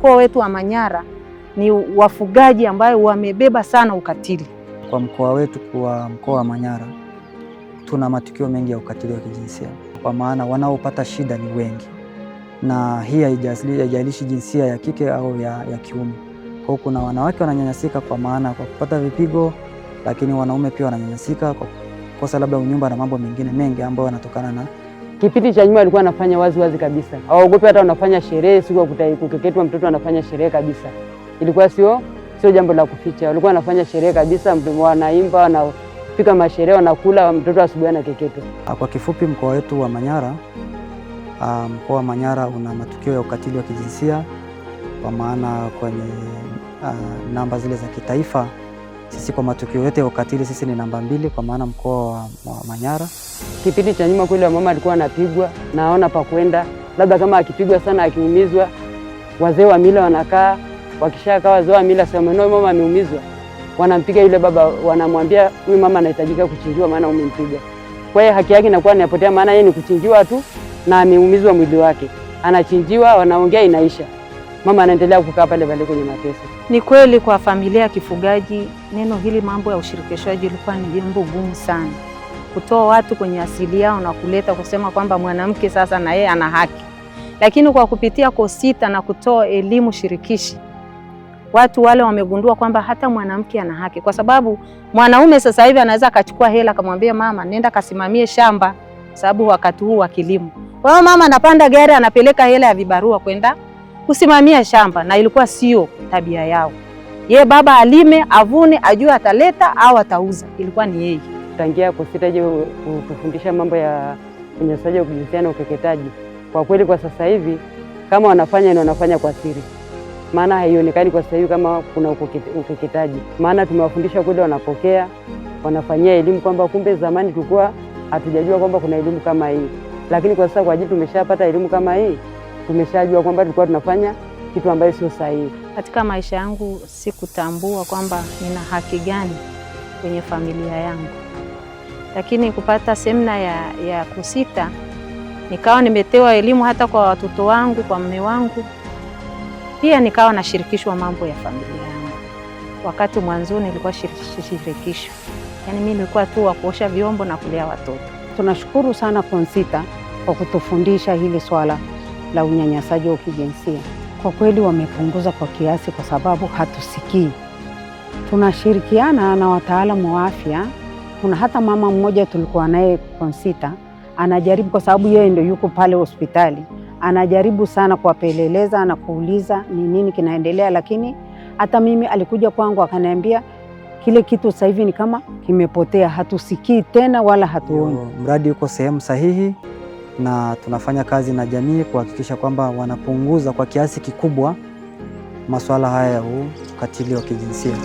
mkoa wetu wa Manyara ni wafugaji ambayo wamebeba sana ukatili. Kwa mkoa wetu, kwa mkoa wa Manyara, tuna matukio mengi ya ukatili wa kijinsia, kwa maana wanaopata shida ni wengi, na hii haijalishi jinsia ya kike au ya kiume. Kwa hiyo kuna wanawake wananyanyasika kwa maana kwa kupata vipigo, lakini wanaume pia wananyanyasika kwa kosa labda unyumba na mambo mengine mengi ambayo yanatokana na. Kipindi cha nyuma alikuwa anafanya wazi kabisa, hawaogopi hata wanafanya sherehe, siku ya kukeketwa mtoto anafanya sherehe kabisa. Ilikuwa sio jambo la kuficha, walikuwa wanafanya sherehe kabisa, wanaimba, wanapika masherehe, wanakula, mtoto asubuhi anakeketwa. Kwa kifupi, mkoa wetu wa Manyara, mkoa wa Manyara una matukio ya ukatili wa kijinsia, kwa maana kwenye namba zile za kitaifa, sisi kwa matukio yote ya ukatili sisi ni namba 2, kwa maana mkoa wa Manyara. Kipindi cha nyuma kule mama alikuwa anapigwa, naona pa kwenda, labda kama akipigwa sana, akiumizwa, wazee wa mila wanakaa, wakishakaa wazee wa mila sema no, mama ameumizwa, wanampiga yule baba, wanamwambia huyu mama anahitajika kuchinjiwa maana umempiga. Kwa hiyo haki yake inakuwa inapotea, maana yeye ni kuchinjiwa tu na ameumizwa mwili wake, anachinjiwa, wanaongea, inaisha, mama anaendelea kukaa pale pale kwenye mateso. Ni kweli kwa familia ya kifugaji, neno hili, mambo ya ushirikishwaji, ilikuwa ni jambo gumu sana, kutoa watu kwenye asili yao na kuleta kusema kwamba mwanamke sasa na yeye ana haki. Lakini kwa kupitia KOSITA na kutoa elimu shirikishi, watu wale wamegundua kwamba hata mwanamke ana haki, kwa sababu mwanaume sasa hivi anaweza akachukua hela akamwambia mama nenda kasimamie shamba, sababu wakati huu wa kilimo. Kwa hiyo mama anapanda gari anapeleka hela ya vibarua kwenda kusimamia shamba, na ilikuwa sio tabia yao. Ye baba alime, avune, ajue ataleta au atauza, ilikuwa ni yeye. Tangia KOSITA je kufundisha mambo ya unyanyasaji wa kijinsia na ukeketaji, kwa kweli kwa sasa hivi kama wanafanya ni wanafanya kwa siri, maana haionekani kwa sasa hivi kama kuna ukeketaji, maana tumewafundisha kweli, wanapokea, wanafanyia elimu kwamba kumbe zamani tulikuwa hatujajua kwamba kuna elimu kama hii, lakini kwa sasa kwa ajili tumeshapata elimu kama hii, tumeshajua kwamba tulikuwa tunafanya kitu ambacho sio sahihi. Katika maisha yangu sikutambua kwamba nina haki gani kwenye familia yangu, lakini kupata semina ya KOSITA nikawa nimetewa elimu hata kwa watoto wangu, kwa mume wangu, pia nikawa nashirikishwa mambo ya familia yangu. Wakati mwanzoni nilikuwa shirikisho, yaani mimi nilikuwa tu wa kuosha vyombo na kulea watoto. Tunashukuru sana KOSITA kwa kutufundisha hili swala la unyanyasaji wa kijinsia. Kwa kweli wamepunguza kwa kiasi, kwa sababu hatusikii. Tunashirikiana na wataalamu wa afya. Kuna hata mama mmoja tulikuwa naye KOSITA, anajaribu, kwa sababu yeye ndio yuko pale hospitali, anajaribu sana kuwapeleleza na kuuliza ni nini kinaendelea, lakini hata mimi alikuja kwangu akaniambia kile kitu sasa hivi ni kama kimepotea, hatusikii tena wala hatuoni. Mradi uko sehemu sahihi na tunafanya kazi na jamii kuhakikisha kwamba wanapunguza kwa kiasi kikubwa masuala haya ya ukatili wa kijinsia.